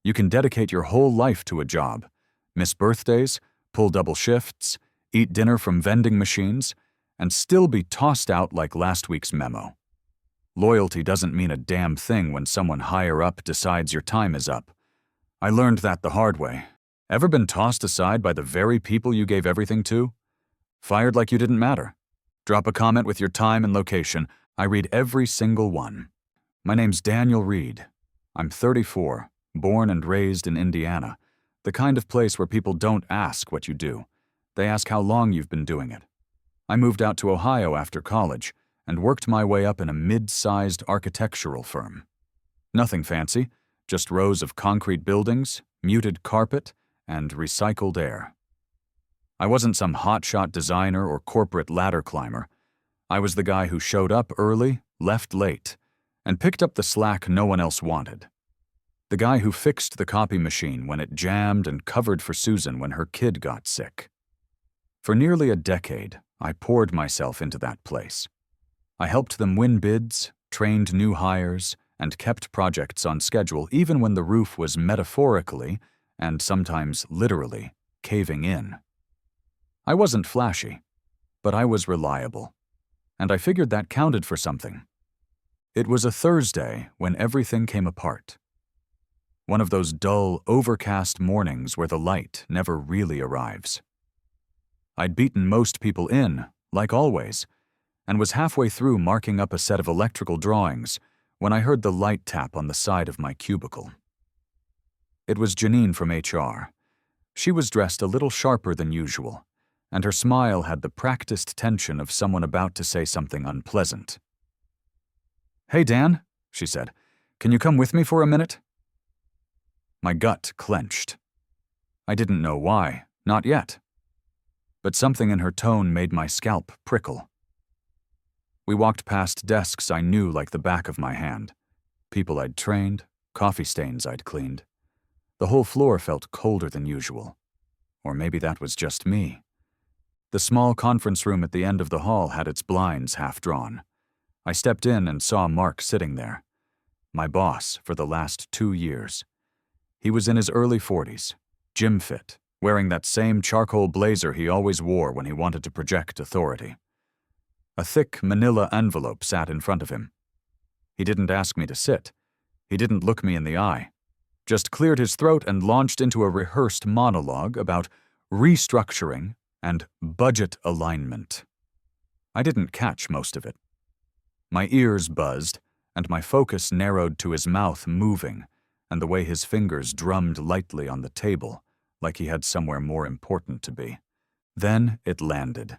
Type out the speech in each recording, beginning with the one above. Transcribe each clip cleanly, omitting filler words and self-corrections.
You can dedicate your whole life to a job, miss birthdays, pull double shifts, eat dinner from vending machines, and still be tossed out like last week's memo. Loyalty doesn't mean a damn thing when someone higher up decides your time is up. I learned that the hard way. Ever been tossed aside by the very people you gave everything to? Fired like you didn't matter. Drop a comment with your time and location. I read every single one. My name's Daniel Reed. I'm 34, born and raised in Indiana, the kind of place where people don't ask what you do. They ask how long you've been doing it. I moved out to Ohio after college and worked my way up in a mid-sized architectural firm. Nothing fancy, just rows of concrete buildings, muted carpet, and recycled air. I wasn't some hotshot designer or corporate ladder climber. I was the guy who showed up early, left late, and picked up the slack no one else wanted. The guy who fixed the copy machine when it jammed and covered for Susan when her kid got sick. For nearly a decade, I poured myself into that place. I helped them win bids, trained new hires, and kept projects on schedule even when the roof was metaphorically, and sometimes literally, caving in. I wasn't flashy, but I was reliable, and I figured that counted for something. It was a Thursday when everything came apart. One of those dull, overcast mornings where the light never really arrives. I'd beaten most people in, like always, and was halfway through marking up a set of electrical drawings when I heard the light tap on the side of my cubicle. It was Janine from HR. She was dressed a little sharper than usual, and her smile had the practiced tension of someone about to say something unpleasant. "Hey, Dan," she said, "can you come with me for a minute?" My gut clenched. I didn't know why, not yet. But something in her tone made my scalp prickle. We walked past desks I knew like the back of my hand, people I'd trained, coffee stains I'd cleaned. The whole floor felt colder than usual. Or maybe that was just me. The small conference room at the end of the hall had its blinds half drawn. I stepped in and saw Mark sitting there, my boss for the last 2 years. He was in his early 40s, gym fit, wearing that same charcoal blazer he always wore when he wanted to project authority. A thick manila envelope sat in front of him. He didn't ask me to sit. He didn't look me in the eye. Just cleared his throat and launched into a rehearsed monologue about restructuring and budget alignment. I didn't catch most of it. My ears buzzed, and my focus narrowed to his mouth moving and the way his fingers drummed lightly on the table, like he had somewhere more important to be. Then it landed.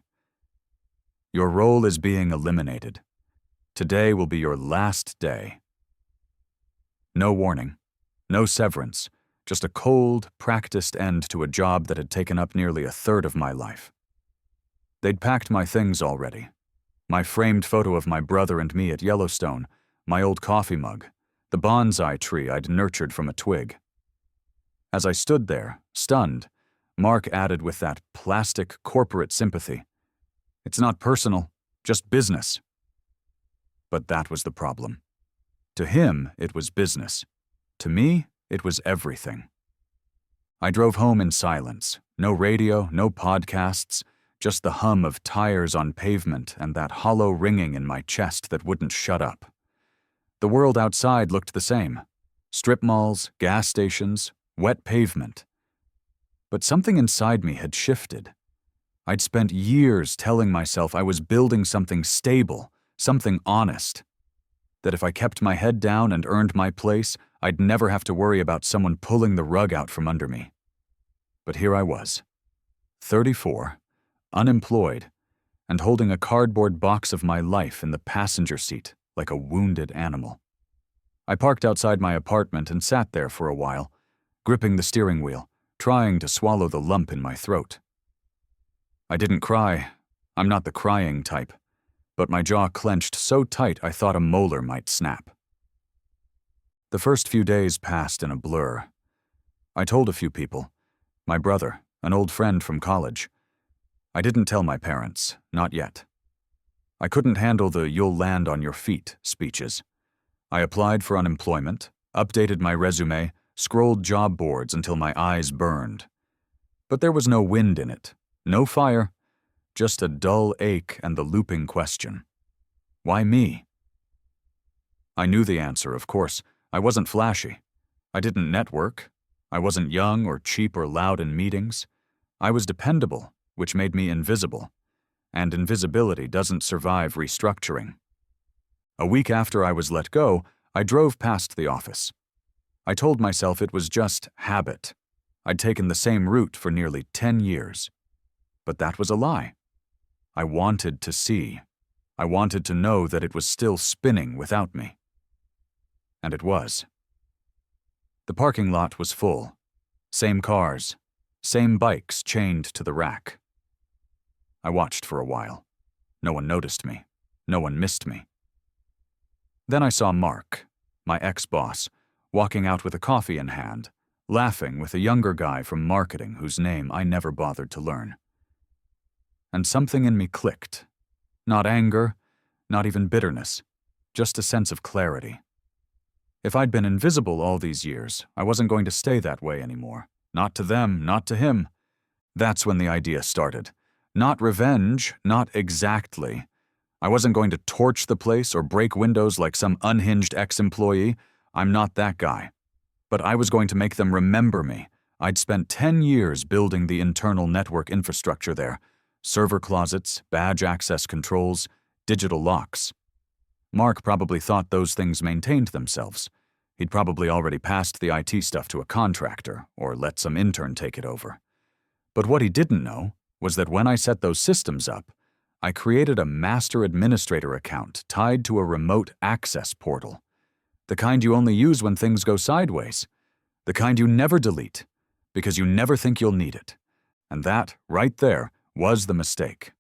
"Your role is being eliminated. Today will be your last day." No warning, no severance, just a cold, practiced end to a job that had taken up nearly a third of my life. They'd packed my things already. My framed photo of my brother and me at Yellowstone, my old coffee mug, the bonsai tree I'd nurtured from a twig. As I stood there, stunned, Mark added with that plastic corporate sympathy, "It's not personal, just business." But that was the problem. To him, it was business. To me, it was everything. I drove home in silence. No radio, no podcasts, just the hum of tires on pavement and that hollow ringing in my chest that wouldn't shut up. The world outside looked the same. Strip malls, gas stations, wet pavement. But something inside me had shifted. I'd spent years telling myself I was building something stable, something honest. That if I kept my head down and earned my place, I'd never have to worry about someone pulling the rug out from under me. But here I was, 34, unemployed, and holding a cardboard box of my life in the passenger seat like a wounded animal. I parked outside my apartment and sat there for a while, gripping the steering wheel, trying to swallow the lump in my throat. I didn't cry. I'm not the crying type, but my jaw clenched so tight I thought a molar might snap. The first few days passed in a blur. I told a few people. My brother, an old friend from college. I didn't tell my parents, not yet. I couldn't handle the "you'll land on your feet" speeches. I applied for unemployment, updated my resume, scrolled job boards until my eyes burned. But there was no wind in it, no fire, just a dull ache and the looping question. Why me? I knew the answer, of course. I wasn't flashy. I didn't network. I wasn't young or cheap or loud in meetings. I was dependable, which made me invisible. And invisibility doesn't survive restructuring. A week after I was let go, I drove past the office. I told myself it was just habit. I'd taken the same route for nearly 10 years. But that was a lie. I wanted to see. I wanted to know that it was still spinning without me. And it was. The parking lot was full. Same cars. Same bikes chained to the rack. I watched for a while. No one noticed me. No one missed me. Then I saw Mark, my ex-boss, walking out with a coffee in hand, laughing with a younger guy from marketing whose name I never bothered to learn. And something in me clicked. Not anger, not even bitterness, just a sense of clarity. If I'd been invisible all these years, I wasn't going to stay that way anymore. Not to them, not to him. That's when the idea started. Not revenge, not exactly. I wasn't going to torch the place or break windows like some unhinged ex-employee. I'm not that guy. But I was going to make them remember me. I'd spent 10 years building the internal network infrastructure there. Server closets, badge access controls, digital locks. Mark probably thought those things maintained themselves. He'd probably already passed the IT stuff to a contractor or let some intern take it over. But what he didn't know was that when I set those systems up, I created a master administrator account tied to a remote access portal. The kind you only use when things go sideways. The kind you never delete, because you never think you'll need it. And that, right there, was the mistake.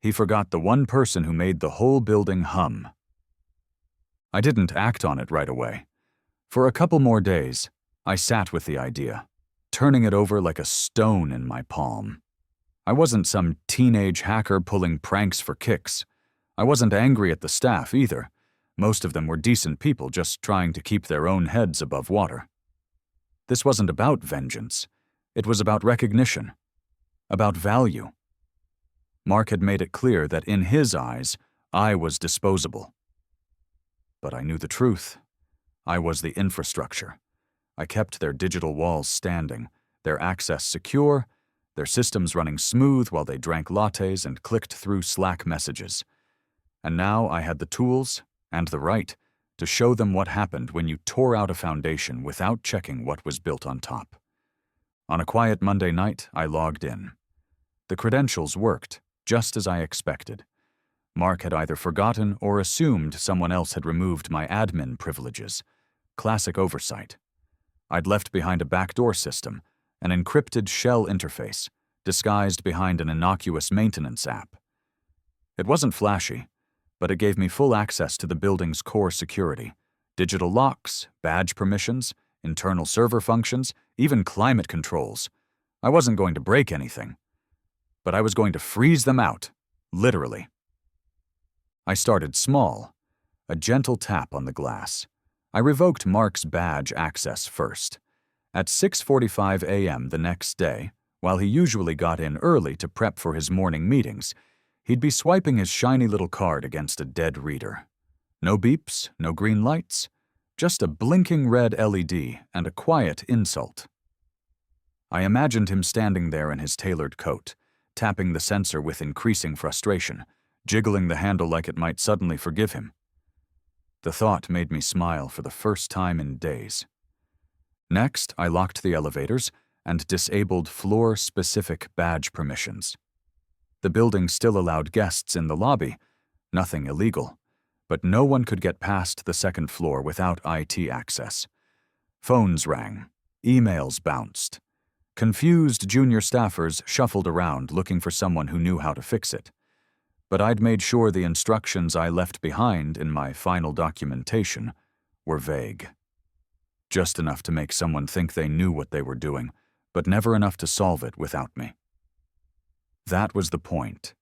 He forgot the one person who made the whole building hum. I didn't act on it right away. For a couple more days, I sat with the idea, turning it over like a stone in my palm. I wasn't some teenage hacker pulling pranks for kicks. I wasn't angry at the staff either. Most of them were decent people just trying to keep their own heads above water. This wasn't about vengeance. It was about recognition. About value. Mark had made it clear that in his eyes, I was disposable. But I knew the truth. I was the infrastructure. I kept their digital walls standing, their access secure, their systems running smooth while they drank lattes and clicked through Slack messages. And now I had the tools and the right to show them what happened when you tore out a foundation without checking what was built on top. On a quiet Monday night, I logged in. The credentials worked, just as I expected. Mark had either forgotten or assumed someone else had removed my admin privileges. Classic oversight. I'd left behind a backdoor system, an encrypted shell interface, disguised behind an innocuous maintenance app. It wasn't flashy, but it gave me full access to the building's core security. Digital locks, badge permissions, internal server functions, even climate controls. I wasn't going to break anything, but I was going to freeze them out, literally. I started small, a gentle tap on the glass. I revoked Mark's badge access first. At 6:45 a.m. the next day, while he usually got in early to prep for his morning meetings, he'd be swiping his shiny little card against a dead reader. No beeps, no green lights, just a blinking red LED and a quiet insult. I imagined him standing there in his tailored coat, tapping the sensor with increasing frustration, jiggling the handle like it might suddenly forgive him. The thought made me smile for the first time in days. Next, I locked the elevators and disabled floor-specific badge permissions. The building still allowed guests in the lobby, nothing illegal, but no one could get past the second floor without IT access. Phones rang, emails bounced. Confused junior staffers shuffled around looking for someone who knew how to fix it. But I'd made sure the instructions I left behind in my final documentation were vague. Just enough to make someone think they knew what they were doing, but never enough to solve it without me. That was the point.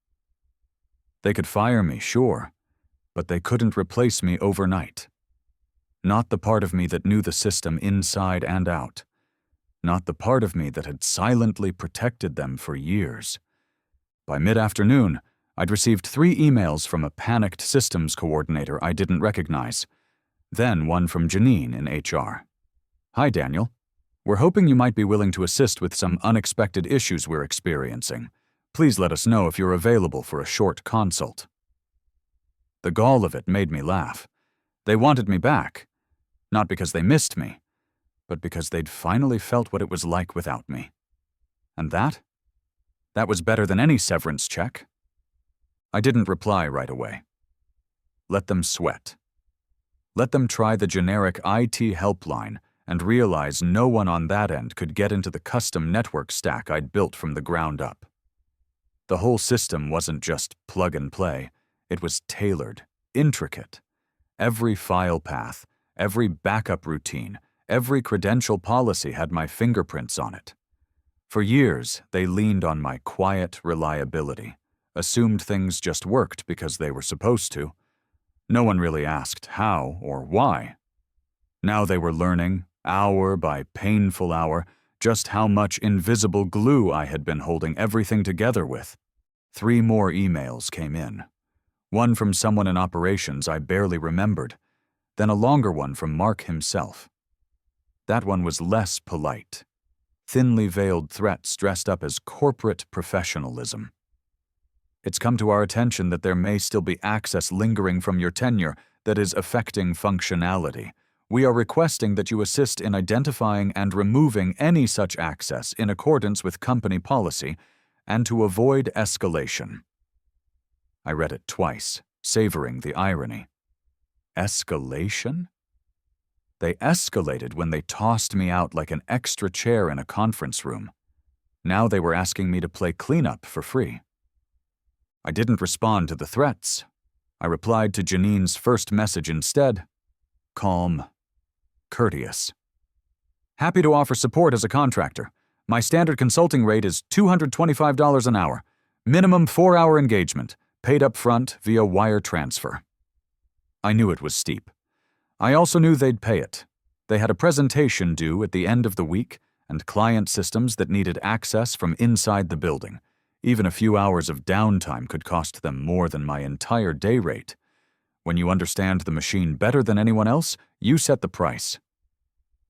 They could fire me, sure, but they couldn't replace me overnight. Not the part of me that knew the system inside and out. Not the part of me that had silently protected them for years. By mid-afternoon, I'd received 3 emails from a panicked systems coordinator I didn't recognize. Then one from Janine in HR. "Hi, Daniel. We're hoping you might be willing to assist with some unexpected issues we're experiencing. Please let us know if you're available for a short consult." The gall of it made me laugh. They wanted me back. Not because they missed me, but because they'd finally felt what it was like without me. And that was better than any severance check. I didn't reply right away. Let them sweat. Let them try the generic IT helpline and realize no one on that end could get into the custom network stack I'd built from the ground up. The whole system wasn't just plug and play. It was tailored, intricate. Every file path, every backup routine, every credential policy had my fingerprints on it. For years, they leaned on my quiet reliability, assumed things just worked because they were supposed to. No one really asked how or why. Now they were learning, hour by painful hour, just how much invisible glue I had been holding everything together with. 3 more emails came in. One from someone in operations I barely remembered, then a longer one from Mark himself. That one was less polite. Thinly veiled threats dressed up as corporate professionalism. "It's come to our attention that there may still be access lingering from your tenure that is affecting functionality. We are requesting that you assist in identifying and removing any such access in accordance with company policy and to avoid escalation." I read it twice, savoring the irony. Escalation? They escalated when they tossed me out like an extra chair in a conference room. Now they were asking me to play cleanup for free. I didn't respond to the threats. I replied to Janine's first message instead. Calm. Courteous. "Happy to offer support as a contractor. My standard consulting rate is $225 an hour. Minimum 4-hour engagement, paid up front via wire transfer." I knew it was steep. I also knew they'd pay it. They had a presentation due at the end of the week and client systems that needed access from inside the building. Even a few hours of downtime could cost them more than my entire day rate. When you understand the machine better than anyone else, you set the price.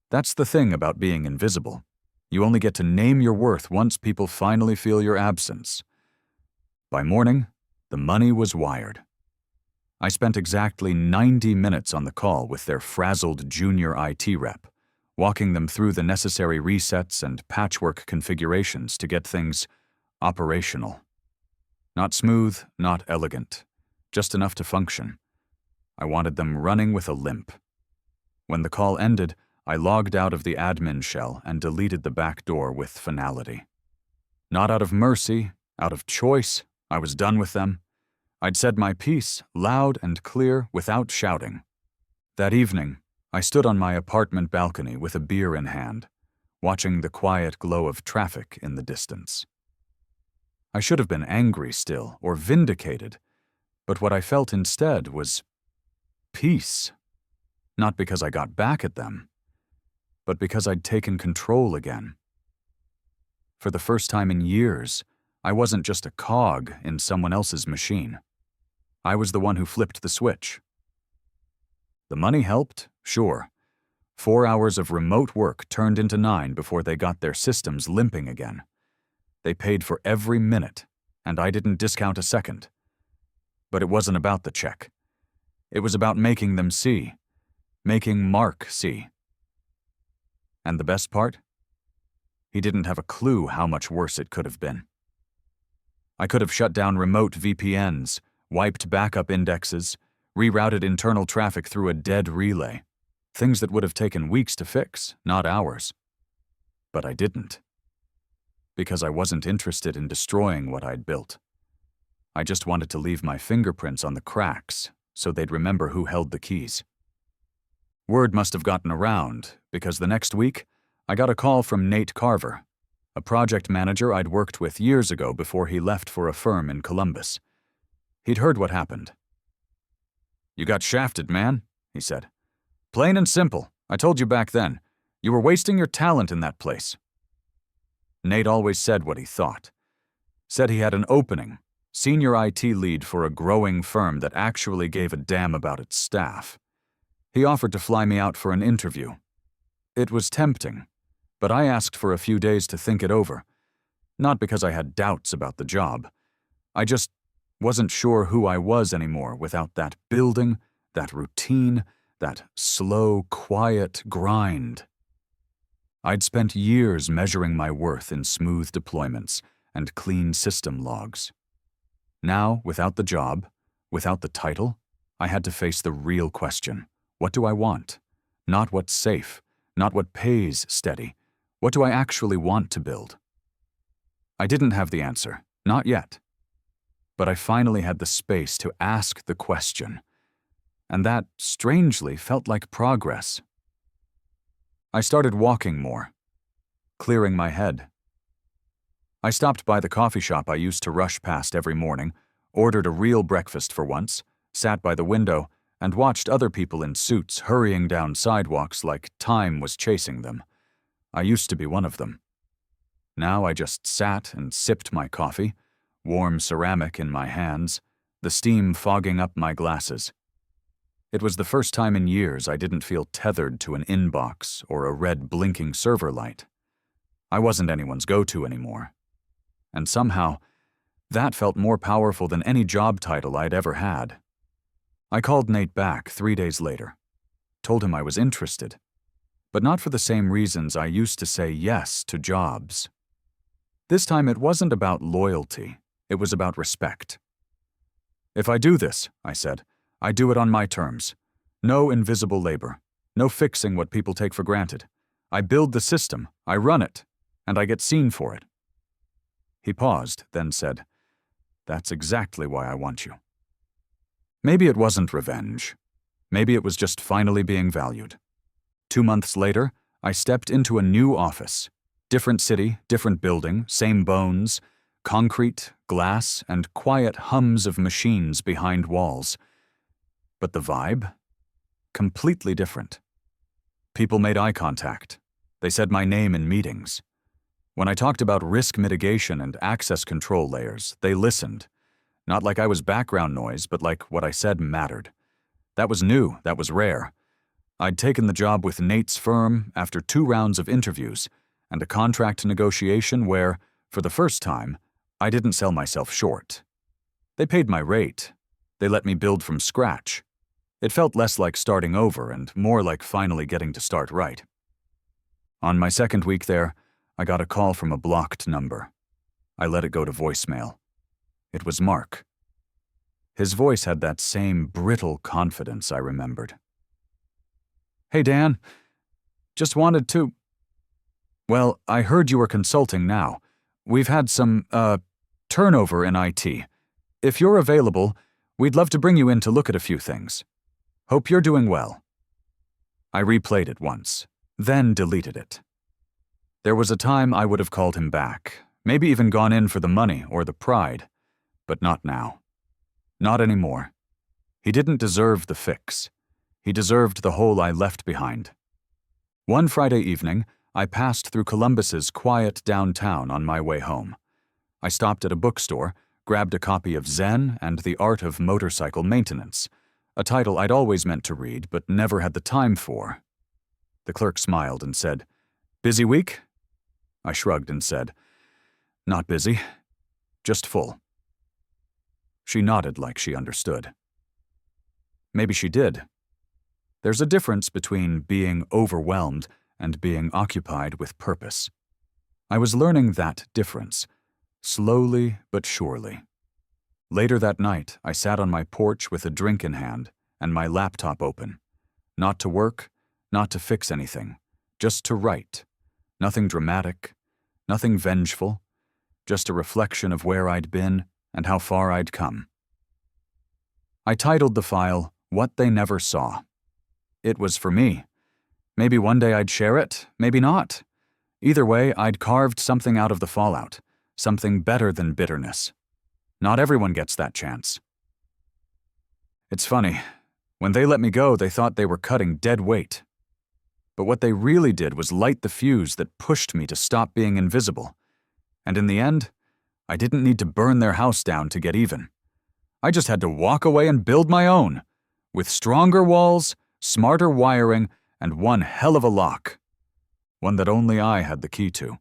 That's the thing about being invisible. You only get to name your worth once people finally feel your absence. By morning, the money was wired. I spent exactly 90 minutes on the call with their frazzled junior IT rep, walking them through the necessary resets and patchwork configurations to get things operational. Not smooth, not elegant, just enough to function. I wanted them running with a limp. When the call ended, I logged out of the admin shell and deleted the back door with finality. Not out of mercy, out of choice, I was done with them. I'd said my piece, loud and clear, without shouting. That evening, I stood on my apartment balcony with a beer in hand, watching the quiet glow of traffic in the distance. I should have been angry still, or vindicated, but what I felt instead was peace. Not because I got back at them, but because I'd taken control again. For the first time in years, I wasn't just a cog in someone else's machine. I was the one who flipped the switch. The money helped, sure. 4 hours of remote work turned into 9 before they got their systems limping again. They paid for every minute, and I didn't discount a second. But it wasn't about the check. It was about making them see, making Mark see. And the best part? He didn't have a clue how much worse it could have been. I could have shut down remote VPNs, wiped backup indexes, rerouted internal traffic through a dead relay. Things that would have taken weeks to fix, not hours. But I didn't. Because I wasn't interested in destroying what I'd built. I just wanted to leave my fingerprints on the cracks so they'd remember who held the keys. Word must have gotten around, because the next week, I got a call from Nate Carver, a project manager I'd worked with years ago before he left for a firm in Columbus. He'd heard what happened. "You got shafted, man," he said. Plain and simple. I told you back then. You were wasting your talent in that place. Nate always said what he thought. Said he had an opening, senior IT lead for a growing firm that actually gave a damn about its staff. He offered to fly me out for an interview. It was tempting, but I asked for a few days to think it over. Not because I had doubts about the job. I just wasn't sure who I was anymore without that building, that routine, that slow, quiet grind. I'd spent years measuring my worth in smooth deployments and clean system logs. Now, without the job, without the title, I had to face the real question. What do I want? Not what's safe, not what pays steady. What do I actually want to build? I didn't have the answer, not yet. But I finally had the space to ask the question. And that, strangely, felt like progress. I started walking more, clearing my head. I stopped by the coffee shop I used to rush past every morning, ordered a real breakfast for once, sat by the window, and watched other people in suits hurrying down sidewalks like time was chasing them. I used to be one of them. Now I just sat and sipped my coffee, warm ceramic in my hands, the steam fogging up my glasses. It was the first time in years I didn't feel tethered to an inbox or a red blinking server light. I wasn't anyone's go-to anymore. And somehow, that felt more powerful than any job title I'd ever had. I called Nate back 3 days later, told him I was interested, but not for the same reasons I used to say yes to jobs. This time it wasn't about loyalty, it was about respect. If I do this, I said, I do it on my terms. No invisible labor, no fixing what people take for granted. I build the system, I run it, and I get seen for it. He paused, then said, That's exactly why I want you. Maybe it wasn't revenge. Maybe it was just finally being valued. 2 months later, I stepped into a new office. Different city, different building, same bones, concrete, glass, and quiet hums of machines behind walls. But the vibe? Completely different. People made eye contact. They said my name in meetings. When I talked about risk mitigation and access control layers, they listened. Not like I was background noise, but like what I said mattered. That was new, that was rare. I'd taken the job with Nate's firm after 2 rounds of interviews and a contract negotiation where, for the first time, I didn't sell myself short. They paid my rate. They let me build from scratch. It felt less like starting over and more like finally getting to start right. On my second week there, I got a call from a blocked number. I let it go to voicemail. It was Mark. His voice had that same brittle confidence I remembered. Hey, Dan. Just wanted to... Well, I heard you were consulting now. We've had some, turnover in IT. If you're available, we'd love to bring you in to look at a few things. Hope you're doing well. I replayed it once, then deleted it. There was a time I would have called him back, maybe even gone in for the money or the pride, but not now. Not anymore. He didn't deserve the fix. He deserved the hole I left behind. One Friday evening, I passed through Columbus's quiet downtown on my way home. I stopped at a bookstore, grabbed a copy of Zen and the Art of Motorcycle Maintenance, a title I'd always meant to read but never had the time for. The clerk smiled and said, Busy week? I shrugged and said, Not busy, just full. She nodded like she understood. Maybe she did. There's a difference between being overwhelmed and being occupied with purpose. I was learning that difference, slowly but surely. Later that night, I sat on my porch with a drink in hand and my laptop open. Not to work, not to fix anything, just to write. Nothing dramatic, nothing vengeful, just a reflection of where I'd been and how far I'd come. I titled the file, What They Never Saw. It was for me. Maybe one day I'd share it, maybe not. Either way, I'd carved something out of the fallout, something better than bitterness. Not everyone gets that chance. It's funny. When they let me go, they thought they were cutting dead weight. But what they really did was light the fuse that pushed me to stop being invisible. And in the end, I didn't need to burn their house down to get even. I just had to walk away and build my own, with stronger walls, smarter wiring, and one hell of a lock. One that only I had the key to.